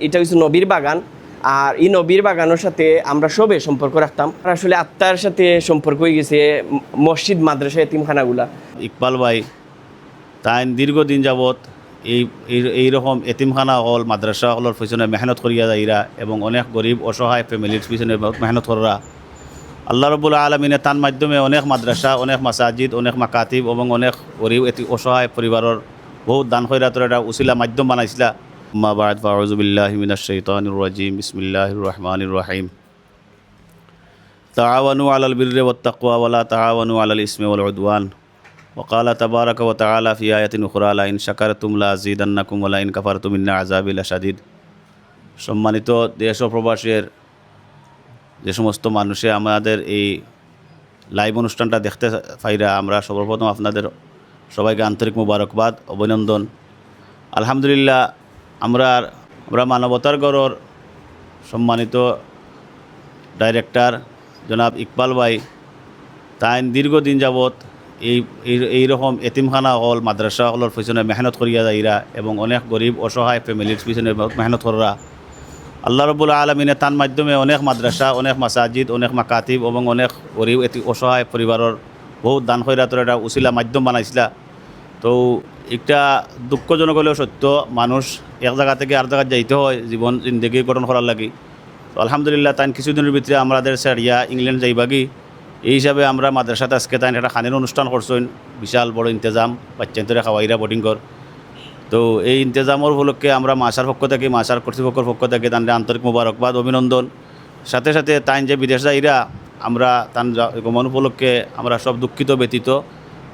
এটা হচ্ছে নবীর বাগান। আর এই নবীর বাগানের সাথে আমরা সবে সম্পর্ক রাখতাম। আসলে আত্মার সাথে সম্পর্ক হয়ে গেছে মসজিদ, মাদ্রাসা, এতিমখানাগুলা। ইকবাল ভাই তাই দীর্ঘদিন যাবৎ এইরকম এতিমখানা হল মাদ্রাসা হলের পিছনে মেহনত করিয়া যাইরা এবং অনেক গরিব অসহায় ফ্যামিলির পিছনে মেহনত করা। আল্লাহ রব্বুল আলমিনে তার মাধ্যমে অনেক মাদ্রাসা, অনেক মাসাজিদ, অনেক মাকাতিব এবং অনেক গরিব অসহায় পরিবারের বহুত দান খয়রাতের একটা উসিলা মাধ্যম বানাইছিলা। আম্মা বা'দ ফাউযু বিল্লাহি মিনাশ শাইতানির রাজিম। বিসমিল্লাহির রহমানির রহিম। তাআওয়ানু আলাল বিররি ওয়াত তাকওয়া ওয়া লা তাআওয়ানু আলাল ইসমি ওয়াল উদওয়ান। وقال تبارك وتعالى في آية أخرى لئن شكرتم لأزيدنكم ولئن كفرتم إن عذابي لشديد। সম্মানিত দেশ ও প্রবাসের যে সমস্ত মানুষে আমাদের এই লাইভ অনুষ্ঠানটা দেখতে পাইরা, আমরা সর্বপ্রথম আপনাদের সবাইকে আন্তরিক মুবারকবাদ, অভিনন্দন। আলহামদুলিল্লাহ, আমরা মানবতার গড়র সম্মানিত ডাইরেক্টর জনাব ইকবাল ভাই তাই দীর্ঘদিন যাবৎ এইরকম এতিমখানা হল মাদ্রাসা হলের পিছনে মেহনত করিয়া যাইরা এবং অনেক গরিব অসহায় ফ্যামিলির পিছনে মেহনত করা। আল্লাহ রব্বুল আলমিনে তার মাধ্যমে অনেক মাদ্রাসা, অনেক মাসাজিদ, অনেক মাকাতিব এবং অনেক গরিব অসহায় পরিবারের বহুত দান খয়রাতের একটা উসিলা মাধ্যম বানাইছিলা। তো একটা দুঃখজনক হলেও সত্য, মানুষ এক জায়গা থেকে আর জায়গায় যাইতে হয় জীবন জিন্দগি গঠন করার লাগি। তো আলহামদুলিল্লাহ তাই কিছুদিনের ভিতরে আমাদের সারিয়া ইংল্যান্ড যাইবাগি। এই হিসাবে আমরা মাদ্রাসাতে আজকে তাই একটা খানের অনুষ্ঠান করছেন, বিশাল বড় ইন্তজাম, বাচ্চান্তরে খাওয়াইরা বোর্ডিংর। তো এই ইন্তজামের উপলক্ষে আমরা মাসার পক্ষ থেকে, মাসার কর্তৃপক্ষের পক্ষ থেকে তাদের আন্তরিক মুবারকবাদ, অভিনন্দন। সাথে সাথে তাই যে বিদেশ যাইরা আমরা তান গমন উপলক্ষে আমরা সব দুঃখিত ব্যতীত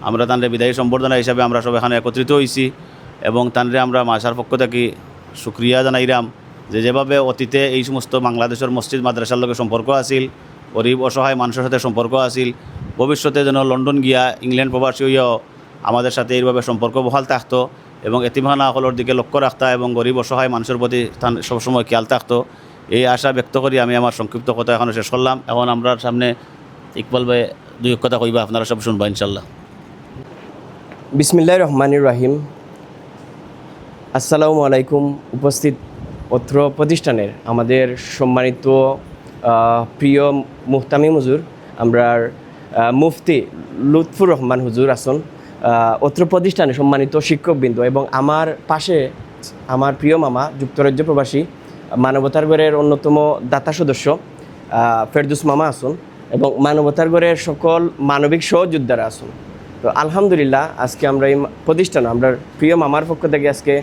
আমরা তাদের বিদায়ী সম্বর্ধনা হিসাবে আমরা সব এখানে একত্রিত হয়েছি এবং তানরে আমরা মাসার পক্ষ থেকে শুক্রিয়া জানাইরাম যেভাবে অতীতে এই সমস্ত বাংলাদেশের মসজিদ মাদ্রাসার লগে সম্পর্ক আছিল, গরিব অসহায় মানুষের সাথে সম্পর্ক আছিল, ভবিষ্যতে যেন লন্ডন গিয়া ইংল্যান্ড প্রবাসী হইয়াও আমাদের সাথে এইভাবে সম্পর্ক বহাল থাকতো এবং এতিমখানা হলের দিকে লক্ষ্য রাখতা এবং গরিব অসহায় মানুষের প্রতি সবসময় খেয়াল থাকতো। এই আশা ব্যক্ত করি আমি আমার সংক্ষিপ্ত কথা এখন শেষ করলাম। এখন আমরা সামনে ইকবাল ভাই দুই কথা কইবা, আপনারা সব শুনবা ইনশাল্লাহ। বিসমিল্লাহির রহমানির রহিম। আসসালামু আলাইকুম। উপস্থিত অত্র প্রতিষ্ঠানের আমাদের সম্মানিত প্রিয় মুহতামিম হুজুর, আমরার মুফতি লুৎফুর রহমান হুজুর আসন, অত্র প্রতিষ্ঠানে সম্মানিত শিক্ষকবৃন্দ এবং আমার পাশে আমার প্রিয় মামা যুক্তরাজ্য প্রবাসী মানবতার গড়ের অন্যতম দাতা সদস্য ফেরদৌস মামা আসুন এবং মানবতার গড়ের সকল মানবিক সহযোদ্ধারা আসুন। তো আলহামদুলিল্লাহ, আজকে আমরা এই প্রতিষ্ঠান, আমরা প্রিয় মামার পক্ষ থেকে আজকে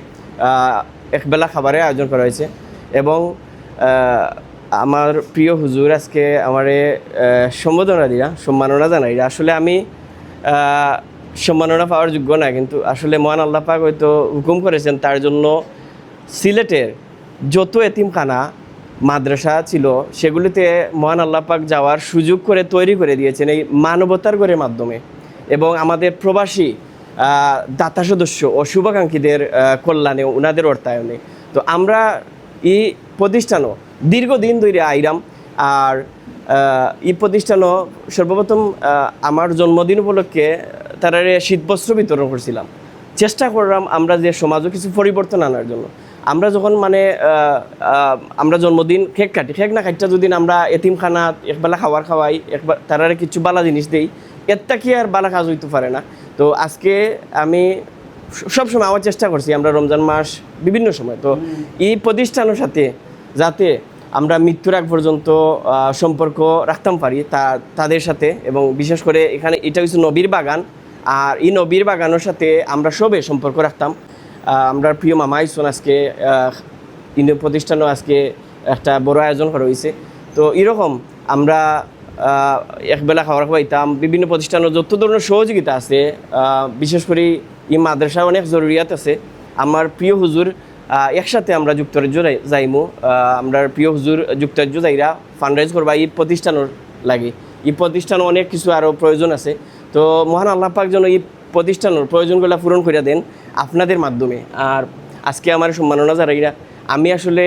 একবেলা খাবারের আয়োজন করা হয়েছে এবং আমার প্রিয় হুজুর আজকে আমারে সম্বোধনা দিয়া সম্মাননা জানাইরা। আসলে আমি সম্মাননা পাওয়ার যোগ্য না, কিন্তু আসলে মহান আল্লাহ পাক হয়তো হুকুম করেছেন, তার জন্য সিলেটের যত এতিমখানা মাদ্রাসা ছিল সেগুলিতে মহান আল্লাহ পাক যাওয়ার সুযোগ করে তৈরি করে দিয়েছেন এই মানবতার গড়ের মাধ্যমে এবং আমাদের প্রবাসী দাতা সদস্য ও শুভাকাঙ্ক্ষীদের কল্যাণে, ওনাদের অর্থায়নে। তো আমরা এই প্রতিষ্ঠানও দীর্ঘদিন ধরে আইরাম। আর এই প্রতিষ্ঠানও সর্বপ্রথম আমার জন্মদিন উপলক্ষে তারা শীতবস্ত্র বিতরণ করছিলাম। চেষ্টা করলাম আমরা যে সমাজও কিছু পরিবর্তন আনার জন্য। আমরা যখন আমরা জন্মদিন কেক কাটি, কেক না কাটটা যদি আমরা এতিমখানা একবেলা খাবার খাওয়াই, একবার তারা কিছু বালা জিনিস দেই, এরটা কি আর বালা কাজ হইতে পারে না। তো আজকে আমি সবসময় আমার চেষ্টা করছি আমরা রমজান মাস বিভিন্ন সময় তো এই প্রতিষ্ঠানের সাথে যাতে আমরা মৃত্যুর আগ পর্যন্ত সম্পর্ক রাখতাম পারি তাদের সাথে, এবং বিশেষ করে এখানে এটা হচ্ছে নবীর বাগান। আর এই নবীর বাগানের সাথে আমরা সবে সম্পর্ক রাখতাম। আমরা প্রিয় মামা আইসন আজকে ইন্ডিয়ান প্রতিষ্ঠানও আজকে একটা বড় আয়োজন করা হয়েছে। তো এরকম আমরা একবেলা খাবার খাওয়াইতাম। বিভিন্ন প্রতিষ্ঠানের যত ধরনের সহযোগিতা আছে, বিশেষ করে এই মাদ্রাসা অনেক জরুরিয়াত আছে। আমার প্রিয় হুজুর একসাথে আমরা যুক্তরাজ্য যাইমু, আমরা প্রিয় হুজুর যুক্তরাজ্য যাইরা ফান্ডরাইজ করবা এই প্রতিষ্ঠানের লাগে। এই প্রতিষ্ঠানে অনেক কিছু আরও প্রয়োজন আছে। তো মহান আল্লাহ পাক যেন এই প্রতিষ্ঠানের প্রয়োজনগুলো পূরণ করে দেন আপনাদের মাধ্যমে। আর আজকে আমার সম্মাননা জানাইরা আমি আসলে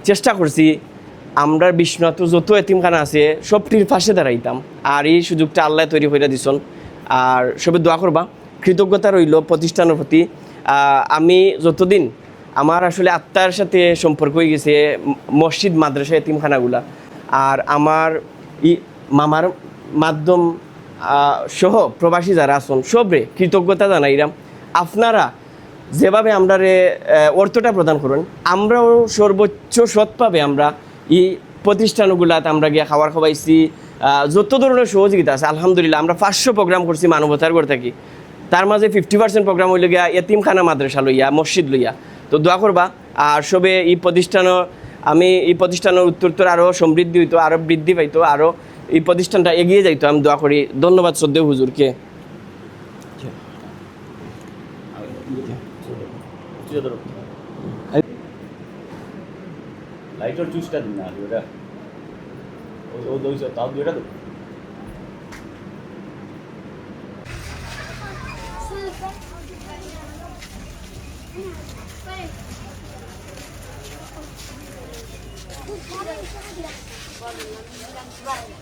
চেষ্টা করছি আমরা বিশ্বনাথ যত এতিমখানা আছে সবটির পাশে দাঁড়াইতাম। আর এই সুযোগটা আল্লাহ তৈরি করে দিছেন। আর সবে দোয়া করবা, কৃতজ্ঞতা রইল প্রতিষ্ঠানের প্রতি। আমি যতদিন আমার আসলে আত্মার সাথে সম্পর্ক হয়ে গেছে মসজিদ মাদ্রাসা এতিমখানাগুলা। আর আমার মামার মাধ্যম সহ প্রবাসী যারা আছেন সবরে কৃতজ্ঞতা জানাইলাম। আপনারা যেভাবে আমরারে অর্থটা প্রদান করুন, আমরাও সর্বোচ্চ সৎভাবে আমরা এই প্রতিষ্ঠানগুলাতে আমরা গিয়ে খাবার খাওয়াইছি, যত ধরনের সহযোগিতা আছে আলহামদুলিল্লাহ। আমরা 500 প্রোগ্রাম করছি মানবতার ঘর থাকি, তার মাঝে 50% প্রোগ্রাম হইল গিয়া এতিমখানা মাদ্রাসা লইয়া, মসজিদ লইয়া। তো দোয়া করবা আর সবে এই প্রতিষ্ঠানের উত্তরোত্তর আরও সমৃদ্ধি হইতো, আরও বৃদ্ধি পাইতো, আরও এই প্রতিষ্ঠানটা এগিয়ে যাইতো। আমি দোয়া করি। ধন্যবাদ শ্রদ্ধেয় হুজুরকে। লাইটার চুজটা দিন না ওটা ও দইছো তাও দুইটা তো Vale.